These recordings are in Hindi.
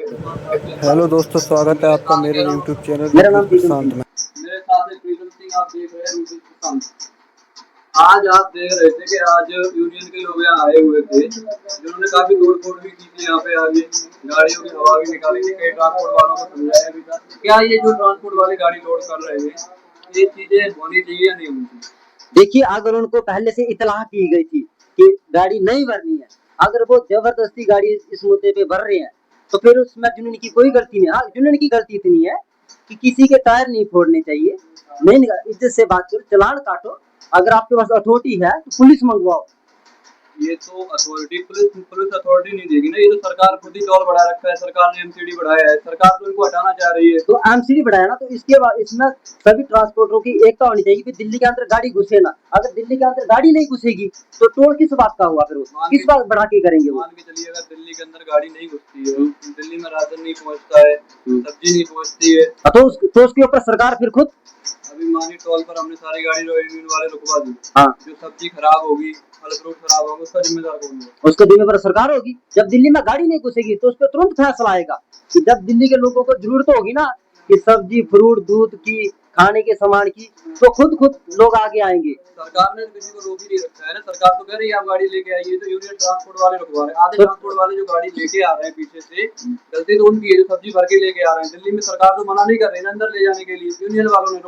हेलो दोस्तों, स्वागत है आपका मेरे YouTube चैनल मेरा रूबी नाम प्रीतम प्रशांत सिंह में। है। मेरे साथ एक प्रीतम सिंह, आप देख रहे हैं रूबी प्रशांत। आज आप देख रहे थे कि आज यूनियन के लोग यहाँ आए हुए थे, जिन्होंने काफी तोड़ फोड़ भी की थी। यहाँ पे आगे गाड़ियों की हवा भी निकाली थी, कई ट्रांसपोर्ट वालों को समझाया भी था। क्या ये जो ट्रांसपोर्ट वाले गाड़ी लोड कर रहे हैं, ये चीजें होनी चाहिए या नहीं होनी चाहिए? देखिए, अगर उनको पहले से इतलाह की गई थी कि गाड़ी नहीं भरनी है, अगर वो जबरदस्ती गाड़ी इस मुद्दे पे भर रहे हैं, तो फिर उसमें यूनियन की कोई गलती नहीं। हाँ, यूनियन की गलती इतनी है कि किसी के टायर नहीं फोड़ने चाहिए। नहीं, इज्जत से बात करो, चलान काटो। अगर आपके पास अथॉरिटी है तो पुलिस मंगवाओ। ये तो अथॉरिटी पुलिस अथॉरिटी नहीं देगी ना, ये तो सरकार खुद ही टोल बढ़ा रखा है। सरकार ने एमसीडी बढ़ाया है, सरकार तो इनको हटाना चाह रही है। तो एमसीडी बढ़ाया ना, तो इसके बाद इसमें सभी ट्रांसपोर्टरों की एकता होनी चाहिए कि दिल्ली के अंदर गाड़ी घुसे ना। अगर दिल्ली के अंदर गाड़ी नहीं घुसेगी तो टोल किस बात का हुआ? फिर वो किस बात बढ़ा के करेंगे वो? मान के चलिए, अगर दिल्ली के अंदर गाड़ी नहीं घुसती है, दिल्ली में राशन नहीं पहुंचता है, सब्जी नहीं पहुंचती है, तो उसके ऊपर सरकार फिर खुद। अभी मानी टोल पर हमने सारी गाड़ी यूनियन वाले रुकवा दी। हाँ, जो सब्जी खराब होगी, फल फ्रूट खराब होगा, उसका जिम्मेदार कौन होगा? उसके जिम्मेदार सरकार होगी। जब दिल्ली में गाड़ी नहीं घुसेगी तो उस पर तुरंत फैसला आएगा कि जब दिल्ली के लोगों को जरूरत होगी ना कि सब्जी फ्रूट दूध की, खाने के सामान की, तो खुद लोग आगे आएंगे। सरकार ने किसी को रोक ही नहीं रखा है ना। सरकार तो कह रही है आप गाड़ी लेके आइए, तो यूनियन ट्रांसपोर्ट वाले रुकवा रहे हैं। आधे ट्रांसपोर्ट वाले जो गाड़ी लेके आ रहे हैं पीछे से, गलती तो उनकी है जो सब्जी भर के लेके आ रहे हैं। दिल्ली में सरकार तो मना नहीं कर रही ना अंदर ले जाने के लिए, यूनियन वालों ने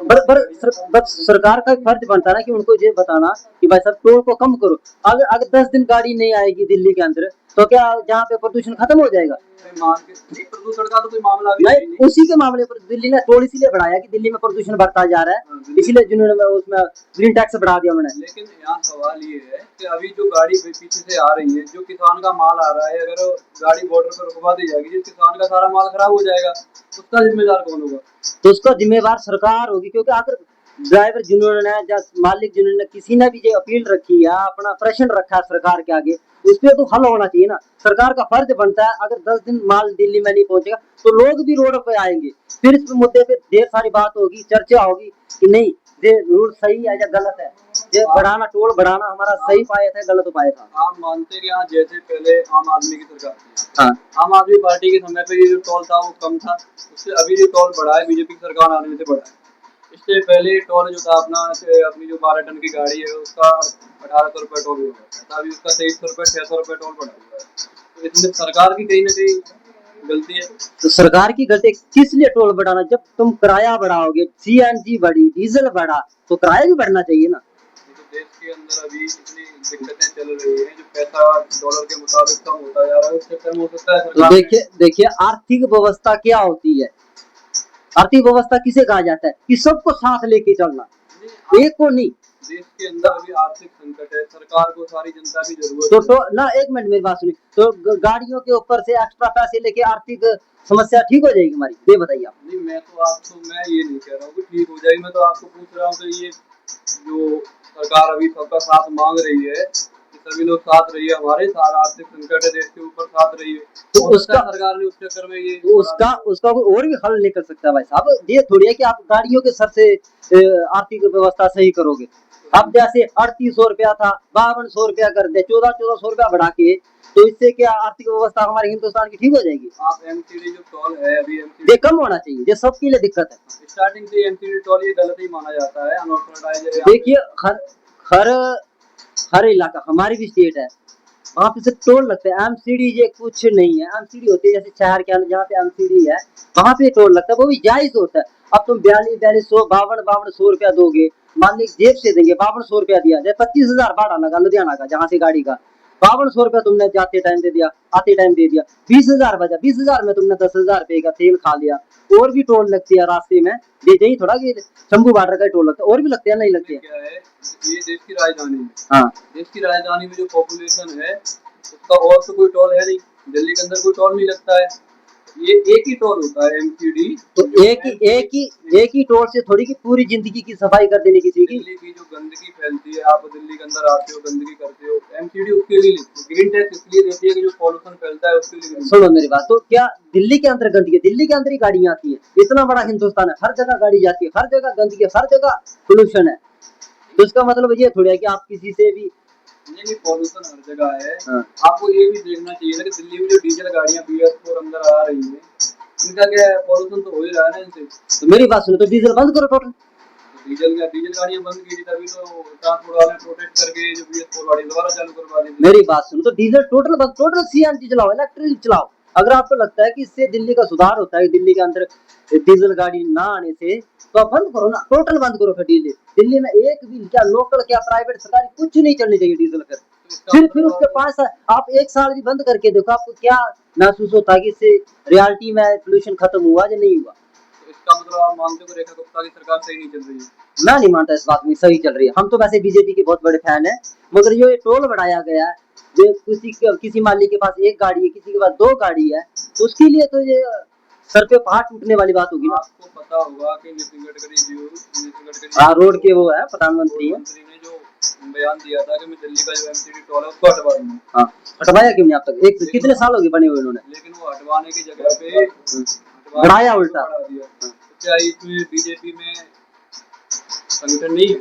बस सरकार का फर्ज बनता है ना कि उनको ये बताना कि भाई साहब टोल को कम करो। अगर 10 दिन गाड़ी नहीं आएगी दिल्ली के अंदर तो क्या जहाँ पे प्रदूषण खत्म हो जाएगा? प्रदूषण का तो कोई मामला भी नहीं, उसी के मामले पर दिल्ली ने टोल इसीलिए बढ़ाया कि दिल्ली में प्रदूषण बढ़ता जा रहा है, इसलिए जिन्होंने उसमें ग्रीन टैक्स बढ़ा दिया उन्होंने। लेकिन यहाँ सवाल ये है कि अभी जो गाड़ी पीछे से आ रही है, जो किसान का माल आ रहा है, अगर गाड़ी बॉर्डर पर रुकवा दी जाएगी, जिस किसान का सारा माल खराब हो जाएगा, उसका जिम्मेदार कौन होगा? तो उसका जिम्मेवार सरकार होगी, क्योंकि अगर ड्राइवर जिन्होंने या मालिक जिन्होंने किसी ने भी जो अपील रखी है, अपना प्रश्न रखा है सरकार के आगे, उस पर तो हल होना चाहिए ना। सरकार का फर्ज बनता है, अगर 10 दिन माल दिल्ली में नहीं पहुंचेगा तो लोग भी रोड पे आएंगे, फिर इस मुद्दे पे ढेर सारी बात होगी, चर्चा होगी कि नहीं ये रूल सही है या गलत है, ये बढ़ाना, टोल बढ़ाना हमारा सही पाया था गलत उपाय था। आप मानते हैं कि हाँ, जैसे पहले आम आदमी की सरकार थी, हाँ, आम आदमी पार्टी के समय पे ये जो टोल था वो कम था, उससे अभी जो टोल बढ़ा है बीजेपी की सरकार आने से बढ़ा है। इससे पहले टोल जो था अपनी जो 12 टन की गाड़ी है उसका 1800 रुपये टोल हुआ था, अभी उसका 2300 रुपये 600 रुपये टोल बढ़ा हुआ है। तो इसमें सरकार की कहीं ना कहीं गलती है। तो सरकार की गलती किस लिए टोल बढ़ाना? जब तुम किराया बढ़ाओगे, सीएनजी बढ़ी, डीजल बढ़ा, तो किराया भी बढ़ना चाहिए ना। तो देश के अंदर अभी इतनी दिक्कतें चल रही हैं, जो पैसा डॉलर के मुताबिक कम होता जा रहा है, उससे कम हो सकता है। तो देखिए आर्थिक व्यवस्था क्या होती है? आर्थिक व्यवस्था किसे कहा जाता है? कि सबको साथ लेके चलना, एक को नहीं। देश के अंदर अभी आर्थिक संकट है, सरकार को सारी जनता की जरूरत है। तो ना, एक मिनट मेरी बात सुनिए। तो गाड़ियों के ऊपर से एक्स्ट्रा पैसे लेके आर्थिक समस्या ठीक हो जाएगी हमारी? ये बताइए आप। नहीं, मैं ये नहीं कह रहा हूँ कि ठीक हो जाएगी। मैं तो आपको पूछ रहा हूँ कि ये जो सरकार अभी सबका साथ मांग रही है कि सभी लोग साथ रहिए, हमारे सारा आर्थिक संकट है देश के ऊपर, साथ रहिए, तो उसका सरकार ने उस चक्कर में ये उसका कोई और भी हल नहीं कर सकता भाई साहब। ये थोड़ी है कि आप गाड़ियों के सर से आर्थिक व्यवस्था सही करोगे। अब जैसे 3800 रुपया था, 5200 रुपया कर दे, 1400 रुपया बढ़ा के, तो इससे क्या आर्थिक व्यवस्था हमारे हिंदुस्तान की ठीक हो जाएगी? आप एमसीडी जो टोल है अभी, एमसीडी ये कम होना चाहिए, ये सबके लिए दिक्कत है। स्टार्टिंग से एमसीडी टोल ये गलत ही माना जाता है, अनऑथराइज्ड। देखिए, हर हर इलाका, हमारी भी स्टेट है, वहाँ पे सिर्फ टोल लगते हैं। एमसीडी ये कुछ नहीं है। एमसीडी होती है जैसे शहर के अंदर जहाँ पे एमसीडी है वहाँ पे टोल लगता है, वो भी जायज होता है। अब तुम 4200 5200 रुपया दोगे, मालिक जेब से देंगे। 5200 रुपया दिया, जैसे 25,000 भाड़ा लगा लुधियाना का, जहाँ से गाड़ी का 5200 रुपया तुमने जाते टाइम दे दिया, आते टाइम दे दिया, 20,000 बचा। 20,000 में तुमने 10,000 रुपये का तेल खा लिया। और भी टोल लगती है रास्ते में, ये यही थोड़ा कि शंभू बॉर्डर का टोल लगता है, और भी लगते हैं, नहीं लगते हैं? क्या है, ये देश की राजधानी है। हाँ, देश की राजधानी में जो पॉपुलेशन है उसका और तो कोई टोल है नहीं। दिल्ली के अंदर कोई टोल नहीं लगता है, ये एक ही टोल होता है एमसीडी। तो एक ही टोल से थोड़ी कि पूरी जिंदगी की सफाई कर देने की सीखी। दिल्ली की जो गंदगी फैलती है, आप दिल्ली के अंदर आते हो, गंदगी करते हो, एमसीडी उसके लिए लेती है। ग्रीन टैक्स इसलिए देती है कि जो पॉल्यूशन फैलता है उसके लिए। सुनो मेरी बात, तो क्या दिल्ली के अंदर गंदगी है? दिल्ली के अंदर ही गाड़ियां आती है, इतना बड़ा हिंदुस्तान है, हर जगह गाड़ी जाती है, हर जगह गंदगी है, हर जगह पोल्यूशन है। तो इसका मतलब ये थोड़ी है कि आप किसी से भी नहीं, पॉल्यूशन हर जगह है। हाँ। आपको ये भी देखना चाहिए ना कि दिल्ली में जो डीजल गाड़ियां BS4 अंदर आ रही हैं, इनका क्या है, पॉल्यूशन तो हो ही रहा है ना इनसे। तो मेरी बात सुनो, तो डीजल बंद करो टोटल। तो डीजल गाड़ियां बंद की थी, तभी तो ट्रांसपोर्ट वाले प्रोटेस्ट करके जो BS4 गाड़ी दोबारा चालू करवा दी थी। मेरी बात सुनो, तो डीजल टोटल बंद, टोटल सीएनजी चलाओ, इलेक्ट्रिक चलाओ। अगर आपको लगता है कि इससे दिल्ली का सुधार होता है, दिल्ली के अंदर डीजल गाड़ी ना आने से, तो आप बंद करो ना, टोटल बंद करो फिर डीजल। दिल्ली में एक भी क्या लोकल क्या प्राइवेट सरकारी कुछ नहीं चलनी चाहिए डीजल फिर। फिर उसके 5 साल आप 1 साल भी बंद करके देखो, आपको क्या महसूस होता है कि इससे रियलिटी में पोल्यूशन खत्म हुआ या नहीं हुआ। तो इसका मतलब आप मानते हो कि रेखा गुप्ता की सरकार सही नहीं चल रही है? मैं नहीं मानता इस बात में सही चल रही है। हम तो वैसे बीजेपी के बहुत बड़े फैन हैं, मगर ये टोल बढ़ाया गया है, ये किसी मालिक के पास एक गाड़ी है, किसी के पास 2 गाड़ी है, तो उसके लिए तो ये सर पे पहाड़ टूटने वाली बात होगी ना। आपको पता होगा कि नितिन गडकरी हाँ, रोड के वो है प्रधानमंत्री है। मंत्री ने जो बयान दिया था कि मैं दिल्ली का जो MCD टोल है उसको हटवा दूंगा। हाँ, हटवाया क्यों नहीं अब तक? एक कितने साल हो गए बने हुए इन्होंने, लेकिन वो हटवाने की जगह पे बढ़ाया उल्टा। बढ़ा दिया। तो क्या इसमें बीजेपी में संगठन नहीं है?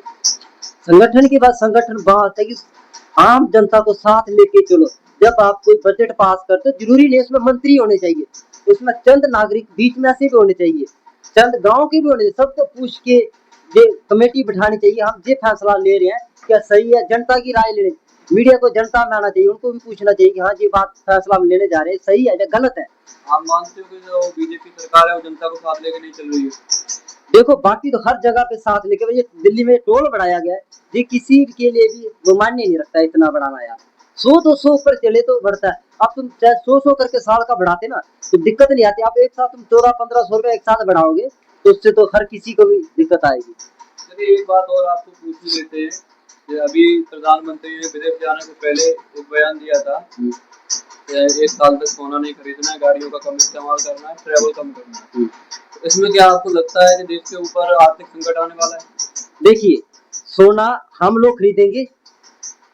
संगठन की बात, संगठन बात है कि आम जनता को साथ लेके चलो। जब आप कोई बजट पास करते हो, जरूरी नहीं उसमें मंत्री होने चाहिए, उसमें चंद नागरिक बीच में ऐसे भी होने चाहिए, चंद गांव के भी होने चाहिए, सबको पूछ के ये कमेटी बिठानी चाहिए, हम ये फैसला ले रहे हैं क्या सही है, जनता की राय लेने। मीडिया को जनता में आना चाहिए, उनको भी पूछना चाहिए कि हाँ ये बात फैसला हम लेने जा रहे हैं सही है या गलत है। आप मानते हो कि जो बीजेपी सरकार है वो जनता को साथ लेके नहीं चल रही है? देखो बाकी तो हर जगह पे साथ लेके, ये दिल्ली में टोल बढ़ाया गया है, ये किसी के लिए भी वो मान्य नहीं रखता है इतना बढ़ाना यार। 100-200 ऊपर चले तो बढ़ता है। अब तुम चाहे 100 करके साल का बढ़ाते ना तो दिक्कत नहीं आती। आप एक साथ तुम 1400-1500 रुपए एक साथ बढ़ाओगे तो उससे तो हर किसी को भी दिक्कत आएगी। चलिए एक बात और आपको पूछ ही लेते हैं कि अभी प्रधानमंत्री ने विदेश जाने से पहले एक बयान दिया था कि 1 साल तक सोना नहीं खरीदना है, गाड़ियों का कम इस्तेमाल करना है, ट्रैवल कम करना है। तो इसमें क्या आपको लगता है कि देश के ऊपर आर्थिक संकट आने वाला है? देखिए, सोना हम लोग खरीदेंगे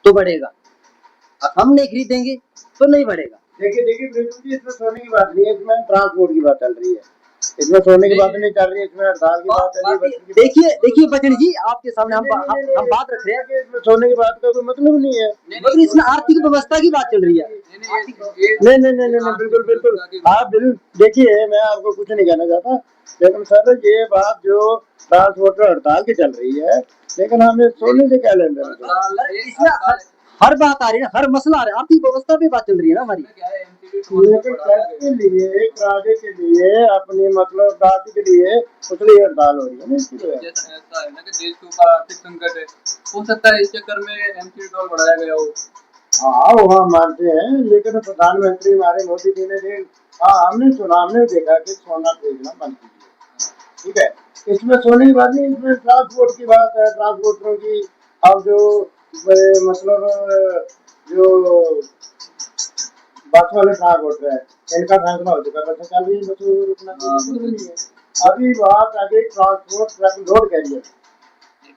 तो बढ़ेगा, और हम नहीं खरीदेंगे तो नहीं बढ़ेगा। देखिए बिल्कुल जी, इसमें सोने की बात नहीं है, इसमें ट्रांसपोर्ट की बात चल रही है, इसमें सोने की बात नहीं चल रही है, इसमें हड़ताल की बात चल रही है। देखिए बचन जी, आपके सामने हम बात रख रहे हैं, इसमें सोने की बात का कोई मतलब नहीं है, मगर इसमें आर्थिक व्यवस्था की बात चल रही है। नहीं, बिल्कुल आप बिल्कुल देखिए, मैं आपको कुछ नहीं कहना चाहता, लेकिन सर ये बात जो ट्रांसपोर्ट हड़ताल की चल रही है, लेकिन हमें सोने से क्या लेना देना? इसमें हर बात आ रही है ना, हर मसला आ रहा है, आर्थिक व्यवस्था पे बात चल रही है ना हमारी। लेकिन टैक्स के लिए, किराए के लिए, अपनी मतलब बात के लिए उसकी हड़ताल हो रही है ना, इसकी वजह से। जैसा ऐसा है ना कि देश के ऊपर आर्थिक संकट है, हो सकता है इस चक्कर में MCD टोल बढ़ाया गया हो। हाँ वो हम मानते हैं, लेकिन प्रधानमंत्री हमारे मोदी जी ने हमने सुना, हमने देखा कि सोना खरीदना बंद कीजिए, ठीक है, इसमें सोने की बात नहीं, इसमें ट्रांसपोर्ट की बात है, ट्रांसपोर्टरों की। अब जो मतलब जो बस वाले ट्रांसपोर्टर है, इनका फैसला हो चुका है, बस चल रही है, बस रुकना नहीं है। अभी बात आगे ट्रांसपोर्ट ट्रक लोड कैरियर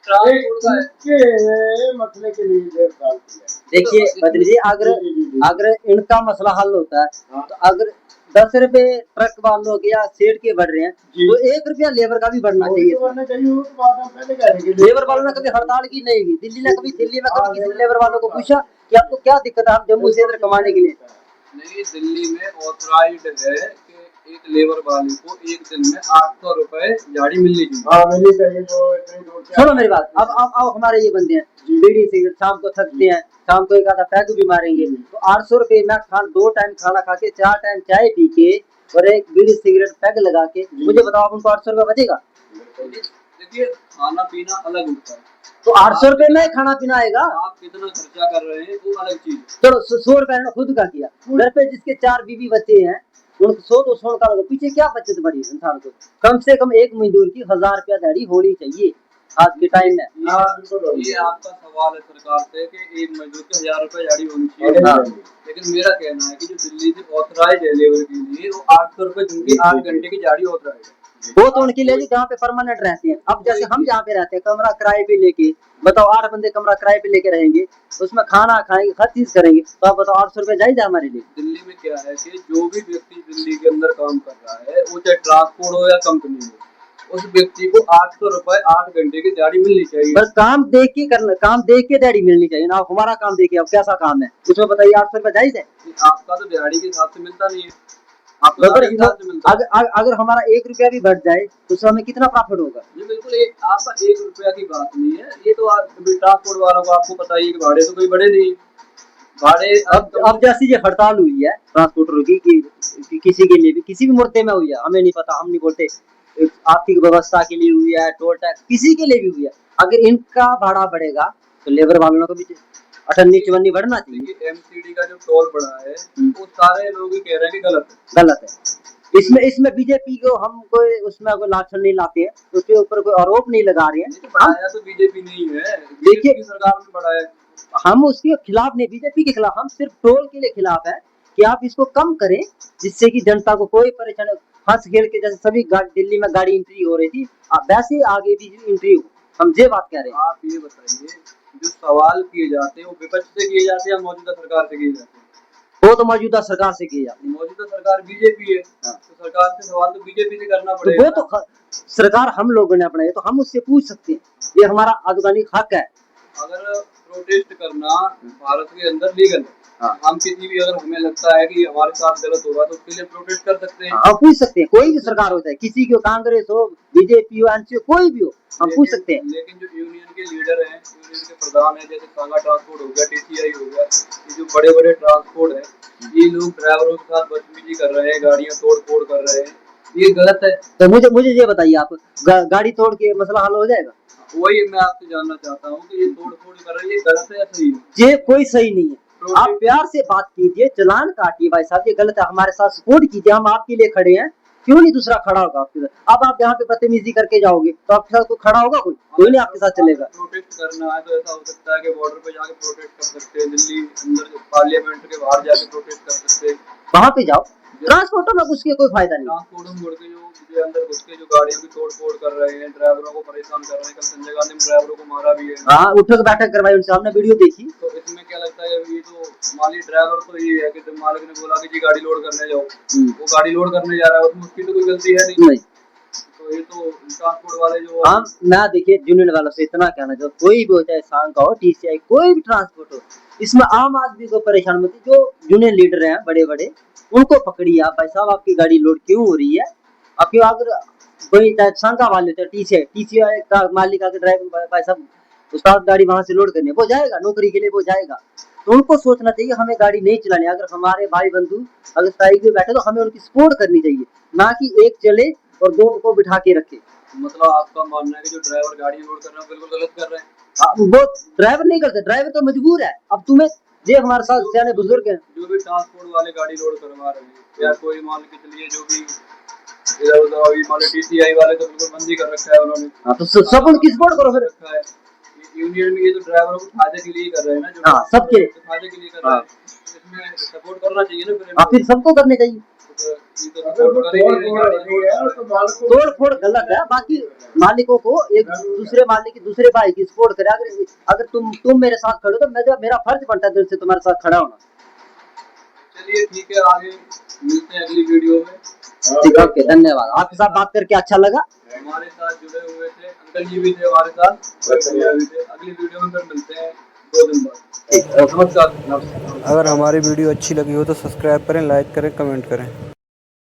के मसले के लिए 1.5 साल की है। देखिए बद्री जी, अगर इनका मसला हल होता है तो अगर 10 रुपए ट्रक वालों के या सेठ के बढ़ रहे हैं तो 1 रुपया लेबर का भी बढ़ना चाहिए। वो तो बात हम पहले कह रहे थे। लेबर वालों ने कभी हड़ताल की नहीं की, दिल्ली में कभी किसी लेबर वालों को पूछा कि आपको क्या दिक्कत है, हम जम्मू से इधर कमाने के लिए। नहीं, दिल्ली में ऑथराइज्ड है कि एक लेबर वाले को एक दिन में 800 रुपए दिहाड़ी मिलनी चाहिए। हाँ मिलनी चाहिए, जो इतनी दूर से। सुनो मेरी बात, अब हमारे ये बंदे हैं बीड़ी सिगरेट, शाम को थकते हैं, शाम को एक आधा पैग भी मारेंगे, तो 800 रुपए में 2 टाइम खाना खा के 4 टाइम चाय पी के और एक बीड़ी सिगरेट पैग लगा के, मुझे बताओ आप उनको 800 रुपए बचेगा? देखिए खाना पीना अलग होता है, तो 800 रुपए में खाना पीना आएगा। आप कितना खर्चा कर रहे हैं वो अलग चीज। चलो 100 रुपए ने खुद का किया, घर पे जिसके 4 बीवी बच्चे हैं उनको 100-200 का, पीछे क्या बचत बढ़ी इंसान को? कम से कम एक मजदूर की 1000 रुपया दिहाड़ी होनी चाहिए आज के टाइम में। ये आपका सवाल है सरकार से कि एक मजदूर की 1000 रुपए दिहाड़ी होनी चाहिए, लेकिन मेरा कहना है कि जो दिल्ली से ऑथराइज है लेबर के लिए वो 800 रुपए दिन की 8 घंटे की दिहाड़ी ऑथराइज है। वो तो उनके लिए जहाँ पे परमानेंट रहते हैं। अब जैसे हम जहाँ पे रहते हैं कमरा किराए पे लेके, बताओ 8 बंदे कमरा किराए पे लेके रहेंगे, उसमें खाना खाएंगे, हर चीज करेंगे, तो आप बताओ 800 रुपए जायज है हमारे लिए? दिल्ली में क्या है कि जो भी व्यक्ति दिल्ली के अंदर काम कर रहा है, वो चाहे ट्रांसपोर्ट हो या कंपनी हो, उस व्यक्ति को 800 रुपए 8 घंटे की दिहाड़ी मिलनी चाहिए। बस काम देख के करना, काम देख के दिहाड़ी मिलनी चाहिए ना। हमारा काम देखिए अब कैसा काम है, उसमें बताइए 800 रुपए जायज है? आपका तो दिहाड़ी के हिसाब से मिलता नहीं है, आपको अगर दिहाड़ी के हिसाब से मिलता है। अगर हमारा 1 रुपया भी बढ़ जाए तो उससे हमें कितना प्रॉफिट होगा? ये बिल्कुल आपका 1 रुपया की बात नहीं है, ये तो आप ट्रांसपोर्ट वालों को आपको पता ही है कि भाड़े तो कोई बड़े नहीं, भाड़े अब जैसी ये हड़ताल हुई है ट्रांसपोर्टरों की कि किसी के लिए भी किसी भी मुद्दे में हुई है, हमें नहीं पता, हम नहीं बोलते, आर्थिक व्यवस्था के लिए हुई है, टोल टैक्स किसी के लिए भी हुई है, अगर इनका भाड़ा बढ़ेगा तो लेबर वालों को भी अठन्नी चवन्नी बढ़ना चाहिए। एमसीडी का जो टोल बढ़ा है वो सारे लोग ही कह रहे हैं कि गलत है। इसमें बीजेपी को हम कोई उसमें कोई लाछन नहीं लाते हैं, उसके ऊपर कोई आरोप नहीं लगा रहे हैं। बढ़ाया तो बीजेपी नहीं है, देखिए सरकार ने बढ़ाया, हम उसके खिलाफ नहीं, बीजेपी के खिलाफ, हम सिर्फ टोल के लिए खिलाफ है कि आप इसको कम करें जिससे कि जनता को कोई परेशानी, हंस खेल के जैसे सभी दिल्ली में गाड़ी एंट्री हो रही थी अब वैसे आगे भी एंट्री हो, हम ये बात कह रहे हैं। आप ये बताइए जो सवाल किए जाते हैं वो विपक्ष से किए जाते हैं या मौजूदा सरकार से किए जाते हैं? वो तो मौजूदा सरकार से किए जाते हैं। मौजूदा सरकार बीजेपी है, तो सरकार से सवाल तो बीजेपी से करना पड़ेगा। वो तो सरकार हम लोगों ने अपनाई, तो हम उससे पूछ सकते हैं, ये हमारा आधिकारिक हक है। अगर प्रोटेस्ट करना भारत के अंदर लीगल है, हम किसी भी अगर हमें लगता है कि हमारे साथ गलत होगा तो उसके लिए प्रोटेस्ट कर सकते हैं, हम पूछ सकते हैं, कोई भी सरकार होता है, किसी की कांग्रेस हो, बीजेपी हो, एनसीपी कोई भी हो, हम पूछ सकते हैं। लेकिन जो यूनियन के लीडर हैं, यूनियन के प्रधान हैं, जैसे सांगा ट्रांसपोर्ट हो गया, टीसीआई हो गया, ये जो बड़े बड़े ट्रांसपोर्ट है, ये लोग ड्राइवरों के साथ बदतमीजी कर रहे हैं, गाड़ियां तोड़ फोड़ कर रहे हैं, ये गलत है। तो मुझे ये बताइए आप, गाड़ी तोड़ के मसला हल हो जाएगा? वही मैं आपसे जानना चाहता हूँ कि ये तोड़ फोड़ कर रहे हैं, ये गलत है या सही है? ये कोई सही नहीं है, आप प्यार से बात कीजिए, चलान काटिए भाई साहब, ये गलत है, हमारे साथ सपोर्ट कीजिए, हम आपके लिए खड़े हैं, क्यों नहीं दूसरा खड़ा होगा आपके साथ? अब आप यहाँ पे बदतमीजी करके जाओगे तो आपके साथ कोई खड़ा होगा? कोई नहीं आपके साथ चलेगा। प्रोटेस्ट करना है तो ऐसा हो सकता है कि बॉर्डर पे जाके प्रोटेस्ट कर सकते हैं, दिल्ली अंदर पार्लियामेंट के बाहर जाके प्रोटेस्ट कर सकते हैं, वहाँ पे जाओ, ट्रांसपोर्टर में घुस के कोई फायदा नहीं। ट्रांसपोर्ट में मुड़ के जो अंदर घुस के जो गाड़ियों की तोड़ फोड़ कर रहे हैं, ड्राइवरों को परेशान कर रहे हैं, कल संजय गांधी ने ड्राइवरों को मारा भी है। हाँ, उठक बैठक करवाई उनसे, हमने वीडियो देखी। तो इसमें क्या लगता है, ये तो मालिक ड्राइवर तो ये है कि जब मालिक ने बोला कि जी गाड़ी लोड करने जाओ, वो गाड़ी लोड करने जा रहा है, उसमें उसकी तो कोई गलती है नहीं। तो ये तो ट्रांसपोर्ट वाले जो हम ना देखिए, यूनियन वालों से इतना कहना जो कोई भी हो, चाहे सांगा हो, टीसीआई, कोई भी ट्रांसपोर्ट हो, इसमें आम आदमी को परेशान मत, जो यूनियन लीडर हैं बड़े बड़े, उनको पकड़िए आप, भाई साहब आपकी गाड़ी लोड क्यों हो रही है? आपके अगर कोई सांगा वाले होते हैं, टीसीआई का मालिक आके ड्राइवर, भाई साहब उसका गाड़ी वहां से लोड करनी है, वो जाएगा नौकरी के लिए, वो जाएगा। तो उनको सोचना चाहिए हमें गाड़ी नहीं चलानी, अगर हमारे भाई बंधु अगर स्ट्राइक में बैठे तो हमें उनकी सपोर्ट करनी चाहिए, ना कि एक चले और दो को बिठा के रखे। मतलब आपका मानना है कि जो ड्राइवर गाड़ी लोड कर रहे हैं बिल्कुल गलत कर रहे हैं? वो ड्राइवर नहीं करते, ड्राइवर तो मजबूर है। अब तुम्हें ये हमारे साथ सियाने बुजुर्ग हैं, जो भी ट्रांसपोर्ट वाले गाड़ी लोड करवा रहे हैं या कोई मान के चलिए जो भी इधर उधर अभी मान लो टीसीआई वाले तो बिल्कुल बंदी कर रखा है उन्होंने। हाँ, तो सब उनकी सपोर्ट करो फिर। रखा है यूनियन में, ये तो ड्राइवरों को फायदे के लिए कर रहे हैं ना, जो हाँ, सबके फायदे के लिए कर रहे हैं, इसमें सपोर्ट करना चाहिए ना फिर। फिर सबको करने चाहिए। तोड़ फोड़ गलत है, बाकी मालिकों को एक दूसरे मालिक की दूसरे भाई की सपोर्ट करे। अगर तुम मेरे साथ खड़े हो तो मेरा फर्ज बनता है दिल से तुम्हारे साथ खड़ा होना। चलिए ठीक है, आगे मिलते हैं अगली वीडियो में। ठीक है, ओके, धन्यवाद। आपके साथ बात करके अच्छा लगा। हमारे साथ जुड़े हुए थे अंकल जी भी थे हमारे साथ, अगली वीडियो में फिर मिलते हैं 2 दिन बाद। नमस्कार। अगर हमारी वीडियो अच्छी लगी हो तो सब्सक्राइब करें, लाइक करें, कमेंट करें।